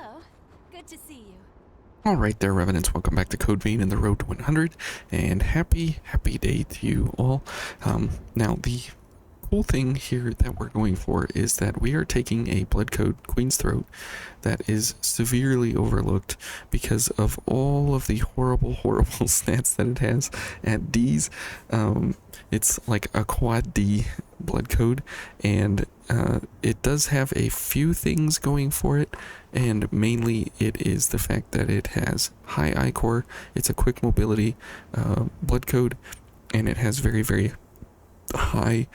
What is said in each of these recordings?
Hello. Good to see you. Alright there, Revenants, welcome back to Code Vein and the Road to 100, and happy day to you all. Now, the cool thing here that we're going for is that we are taking a Blood Code Queen's Throat that is severely overlooked because of all of the horrible stats that it has at D's. It's like a quad D Blood Code, and it does have a few things going for it, and mainly it is the fact that it has high I-Core, it's a quick mobility Blood Code, and it has very high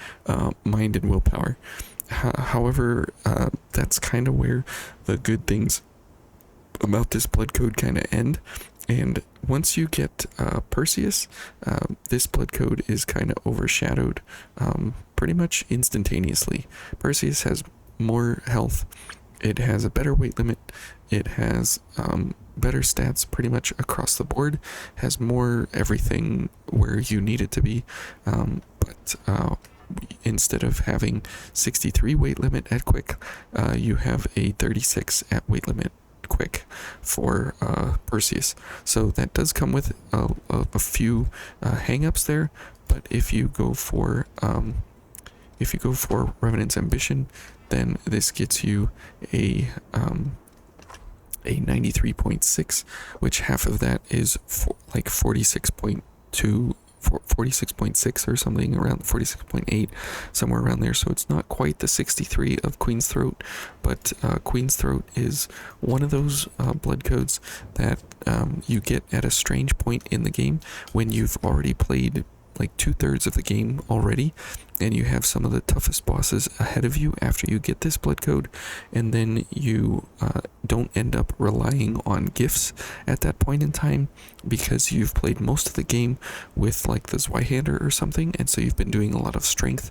mind and willpower. However, that's kind of where the good things about this Blood Code kind of end. And once you get Perseus, this Blood Code is kind of overshadowed pretty much instantaneously. Perseus has more health, it has a better weight limit, it has better stats pretty much across the board, has more everything where you need it to be, but instead of having 63 weight lit at quick, you have a 36 at weight limit quick for Perseus. So that does come with a few hang-ups there, but if you go for Revenant's Ambition, then this gets you a 93.6, which half of that is like 46.2, 46.6 or something, around 46.8, somewhere around there. So it's not quite the 63 of Queen's Throat, but Queen's Throat is one of those blood codes that you get at a strange point in the game when you've already played like 2/3 of the game already, and you have some of the toughest bosses ahead of you after you get this blood code, and then you don't end up relying on gifts at that point in time because you've played most of the game with like the Zweihander or something, and so you've been doing a lot of strength,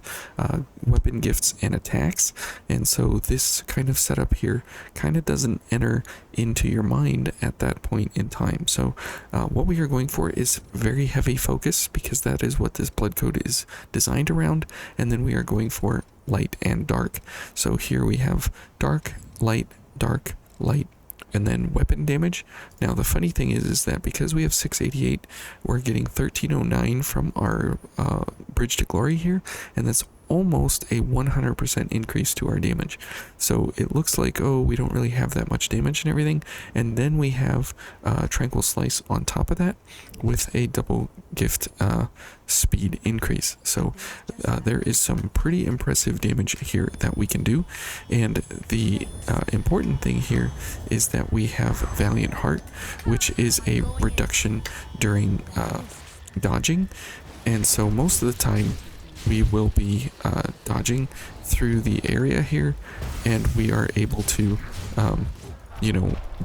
weapon gifts, and attacks, and so this kind of setup here kind of doesn't enter into your mind at that point in time. So what we are going for is very heavy focus, because that is what this blood code is designed around, and then we are going for light and dark. So here we have dark, light, and then weapon damage. Now the funny thing is that because we have 688, we're getting 1309 from our Bridge to Glory here, and that's almost a 100% increase to our damage. So it looks like, oh, we don't really have that much damage and everything, and then we have Tranquil Slice on top of that with a double gift speed increase. So there is some pretty impressive damage here that we can do, and the important thing here is that we have Valiant Heart, which is a reduction during dodging, and so most of the time we will be dodging through the area here, and we are able to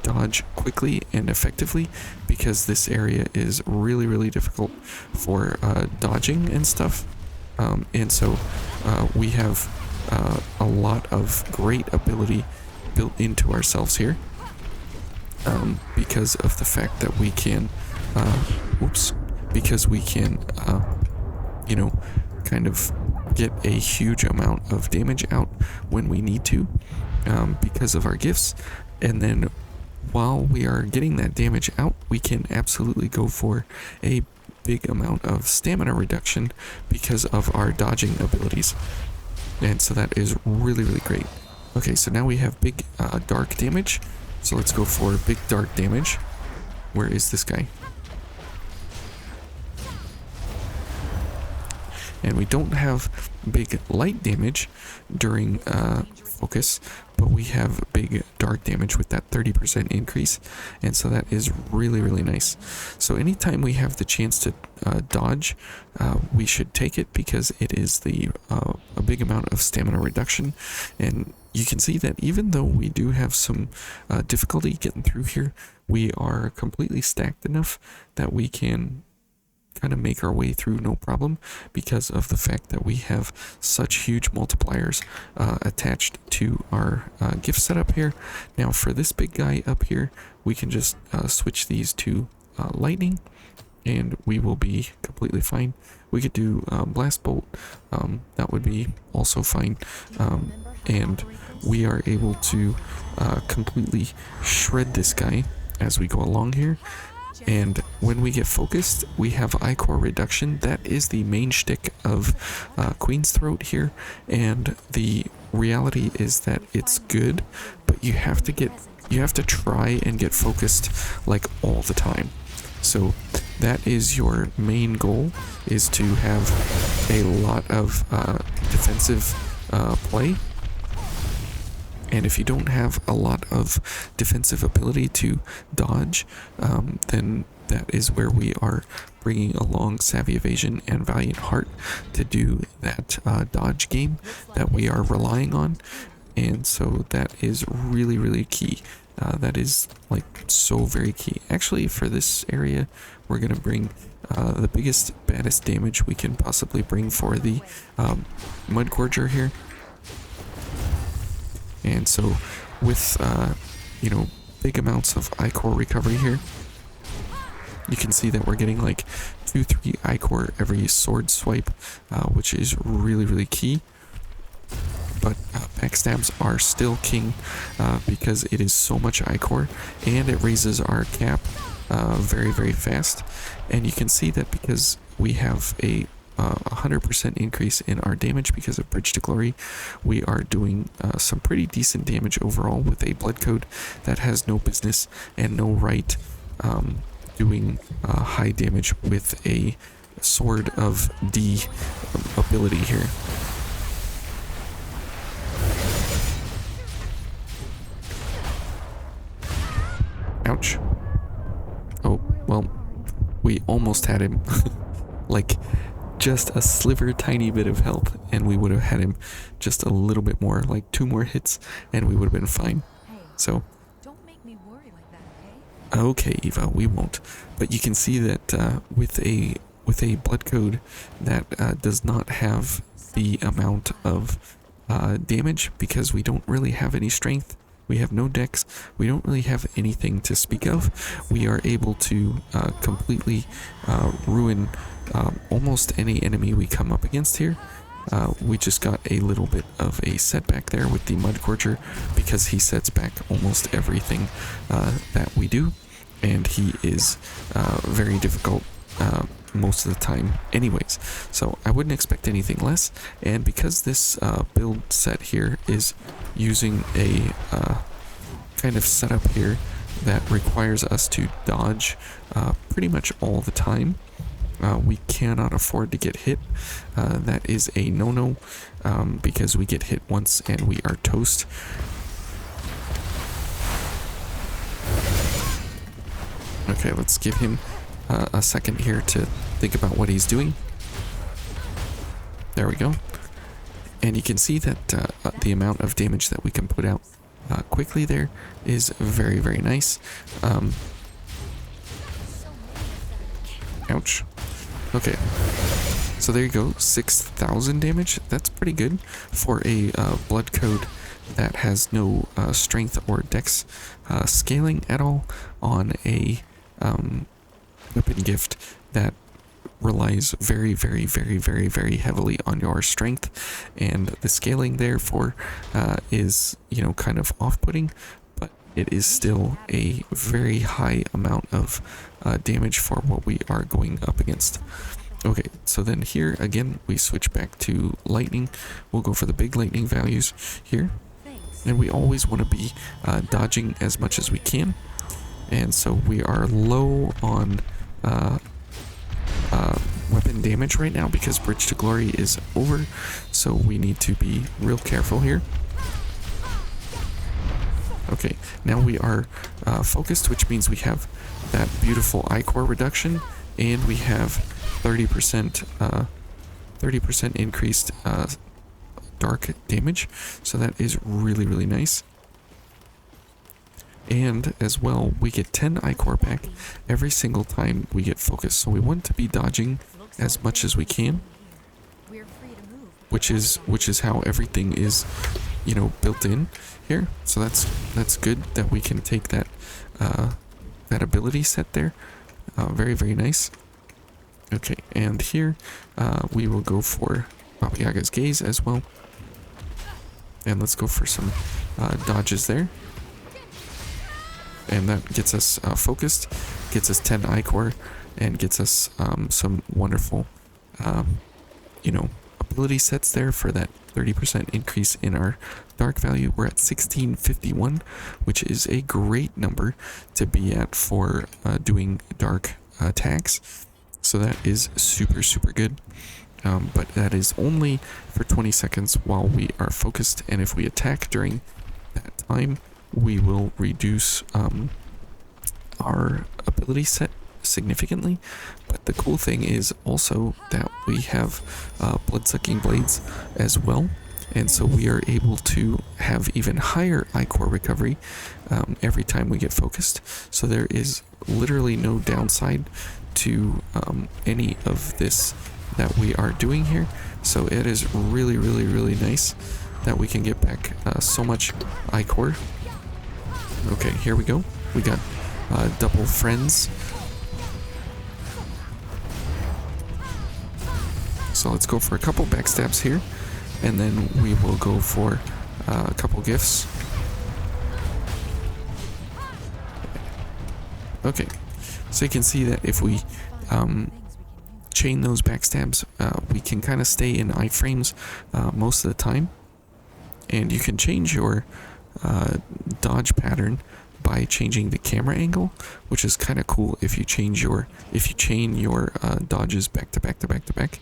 dodge quickly and effectively, because this area is really difficult for dodging and stuff, and so we have a lot of great ability built into ourselves here, because of the fact that we can kind of get a huge amount of damage out when we need to, because of our gifts. And then while we are getting that damage out, we can absolutely go for a big amount of stamina reduction because of our dodging abilities, and so that is really great. Okay, so now we have big dark damage, so let's go for big dark damage. Where is this guy? And we don't have big light damage during focus, but we have big dark damage with that 30% increase, and so that is really nice. So anytime we have the chance to dodge, we should take it, because it is a big amount of stamina reduction. And you can see that even though we do have some difficulty getting through here, we are completely stacked enough that we can kind of make our way through no problem, because of the fact that we have such huge multipliers attached to our gift setup here. Now for this big guy up here, we can just switch these to lightning, and we will be completely fine. We could do Blast Bolt. That would be also fine. And we are able to completely shred this guy as we go along here. And when we get focused, we have Ichor reduction. That is the main shtick of Queen's Throat here. And the reality is that it's good, but you have to try and get focused like all the time. So that is your main goal, is to have a lot of defensive play. And if you don't have a lot of defensive ability to dodge, then that is where we are bringing along Savvy Evasion and Valiant Heart to do that dodge game that we are relying on. And so that is really, really key. That is like so very key. Actually, for this area, we're going to bring the biggest, baddest damage we can possibly bring for the Mudgorger here. And so with, you know, big amounts of Ichor recovery here, you can see that we're getting like 2-3 Ichor every sword swipe, which is really, really key. But backstabs are still king because it is so much Ichor, and it raises our cap very, very fast. And you can see that because we have a 100% increase in our damage because of Bridge to Glory, we are doing some pretty decent damage overall with a blood code that has no business and no right doing high damage with a Sword of D ability here. Ouch. Oh, well, we almost had him. Like, just a sliver tiny bit of health, and we would have had him just a little bit more, like 2 more hits, and we would have been fine. So, Don't make me worry like that, okay? okay, Eva, we won't. But you can see that with a blood code that does not have the amount of damage, because we don't really have any strength. We have no dex. We don't really have anything to speak of. We are able to completely ruin almost any enemy we come up against here. We just got a little bit of a setback there with the Mudgorger because he sets back almost everything that we do, and he is very difficult most of the time anyways. So I wouldn't expect anything less, and because this build set here is using a kind of setup here that requires us to dodge pretty much all the time, we cannot afford to get hit. That is a no-no, because we get hit once and we are toast. Okay, let's give him a second here to think about what he's doing. There we go. And you can see that the amount of damage that we can put out quickly there is very, very nice. Ouch. Okay. So there you go, 6,000 damage. That's pretty good for a blood code that has no strength or dex scaling at all on a weapon gift that relies very, very, very, very, very heavily on your strength, and the scaling therefore is, you know, kind of off-putting, but it is still a very high amount of damage for what we are going up against. Okay, so then here again we switch back to lightning. We'll go for the big lightning values here, and we always want to be dodging as much as we can. And so we are low on weapon damage right now because Bridge to Glory is over, so we need to be real careful here. Okay, now we are focused, which means we have that beautiful Ichor reduction, and we have 30% increased dark damage, so that is really, really nice. And as well, we get 10 Ichor back every single time we get focused. So we want to be dodging as much as we can, which is how everything is, you know, built in here. So that's good that we can take that that ability set there. Very, very nice. Okay, and here we will go for Baba Yaga's Gaze as well. And let's go for some dodges there. And that gets us focused, gets us 10 Ichor, and gets us some wonderful, you know, ability sets there for that 30% increase in our dark value. We're at 1651, which is a great number to be at for doing dark attacks. So that is super, super good. But that is only for 20 seconds while we are focused, and if we attack during that time, we will reduce our ability set significantly. But the cool thing is also that we have blood-sucking blades as well, and so we are able to have even higher Ichor recovery every time we get focused. So there is literally no downside to any of this that we are doing here. So it is really, really, really nice that we can get back so much Ichor. Okay, here we go. We got double friends. So let's go for a couple backstabs here, and then we will go for a couple gifts. Okay, so you can see that if we chain those backstabs, we can kind of stay in iframes most of the time. And you can change your dodge pattern by changing the camera angle, which is kind of cool. If you chain your dodges back to back to back to back,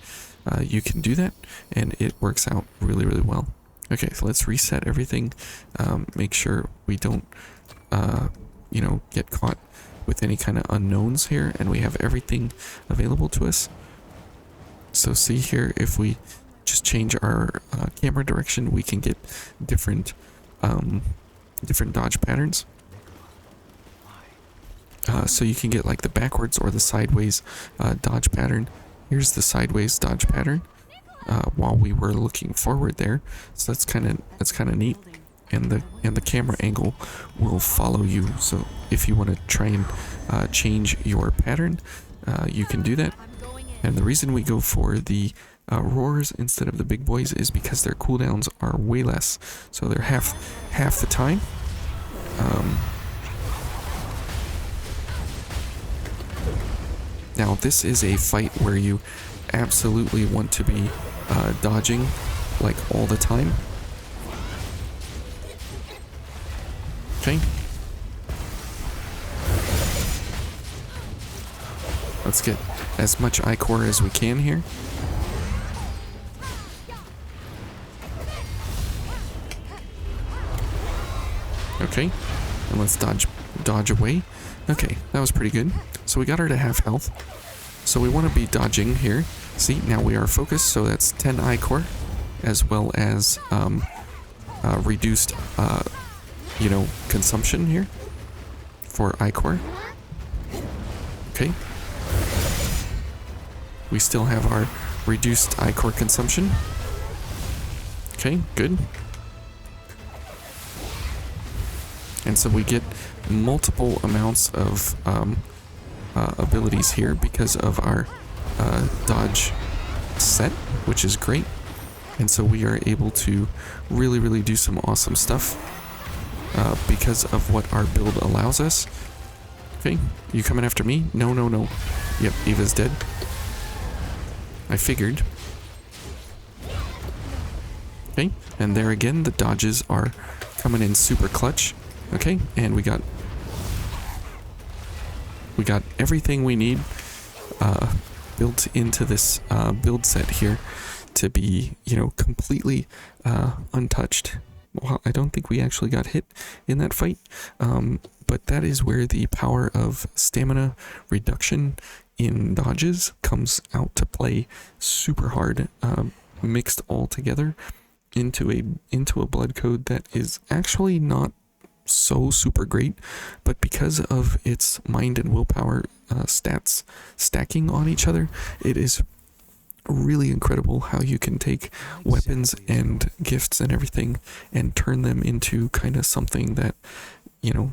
you can do that, and it works out really, really well. Okay, so let's reset everything. Make sure we don't, you know, get caught with any kind of unknowns here, and we have everything available to us. So see here, if we just change our camera direction, we can get different dodge patterns. So you can get like the backwards or the sideways dodge pattern. Here's the sideways dodge pattern while we were looking forward there. So that's kind of neat. And the camera angle will follow you. So if you want to try and change your pattern, you can do that. And the reason we go for the roars instead of the big boys is because their cooldowns are way less. So they're half the time. Now this is a fight where you absolutely want to be dodging like all the time. Okay. Let's get as much Ichor as we can here. Okay. And let's dodge away. Okay, that was pretty good. So we got her to half health. So we want to be dodging here. See, now we are focused, so that's 10 Ichor, as well as reduced, you know, consumption here for Ichor. Okay. We still have our reduced Ichor consumption. Okay, good. And so we get multiple amounts of abilities here because of our dodge set, which is great. And so we are able to really, really do some awesome stuff because of what our build allows us. Okay, you coming after me? No, no, no. Yep, Eva's dead. I figured. Okay, and there again, the dodges are coming in super clutch. Okay, and we got everything we need built into this build set here to be, you know, completely untouched. Well, I don't think we actually got hit in that fight, but that is where the power of stamina reduction in dodges comes out to play super hard, mixed all together into a blood code that is actually not so super great, but because of its mind and willpower stats stacking on each other, it is really incredible how you can take weapons and gifts and everything and turn them into kind of something that, you know,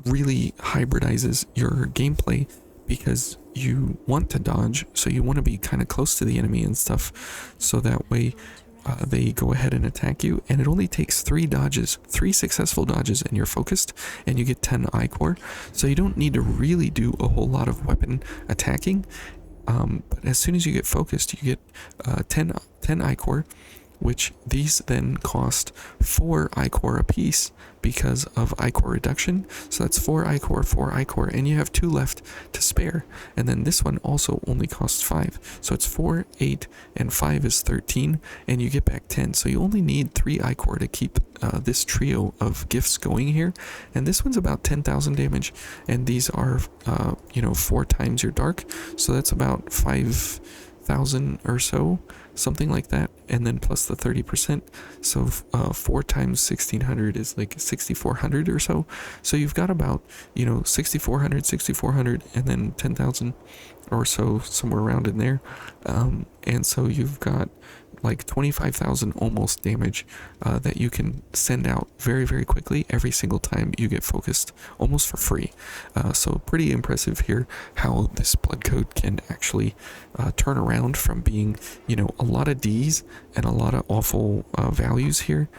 really hybridizes your gameplay, because you want to dodge, so you want to be kind of close to the enemy and stuff, so that way they go ahead and attack you, and it only takes 3 successful dodges, and you're focused, and you get 10 ichor. So you don't need to really do a whole lot of weapon attacking, but as soon as you get focused, you get 10 ichor, which these then cost 4 ichor apiece because of ichor reduction. So that's 4 ichor, and you have 2 left to spare. And then this one also only costs 5. So it's 4, 8, and 5 is 13, and you get back 10. So you only need 3 ichor to keep this trio of gifts going here. And this one's about 10,000 damage, and these are, 4 times your dark. So that's about 5,000 or so, something like that, and then plus the 30%, so 4 times 1600 is like 6400 or so. So you've got about 6400, and then 10,000 or so, somewhere around in there, and so you've got like 25,000 almost damage that you can send out very, very quickly every single time you get focused, almost for free. So pretty impressive here how this blood code can actually turn around from being, a lot of D's and a lot of awful values here,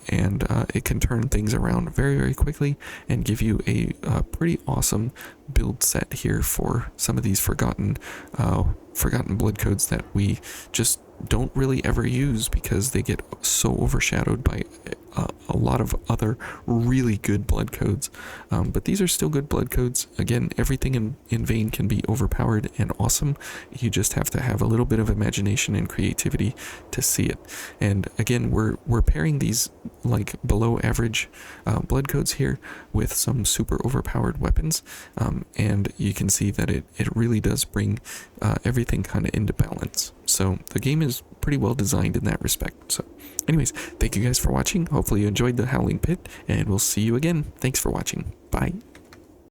and it can turn things around very, very quickly and give you a pretty awesome build set here for some of these forgotten blood codes that we just don't really ever use because they get so overshadowed by a lot of other really good blood codes, but these are still good blood codes. Again, everything in Vayne can be overpowered and awesome. You just have to have a little bit of imagination and creativity to see it. And again, we're pairing these like below average blood codes here with some super overpowered weapons, and you can see that it really does bring everything kind of into balance. So the game is pretty well designed in that respect. So anyways, thank you guys for watching. Hopefully you enjoyed the Howling Pit, and we'll see you again. Thanks for watching. Bye.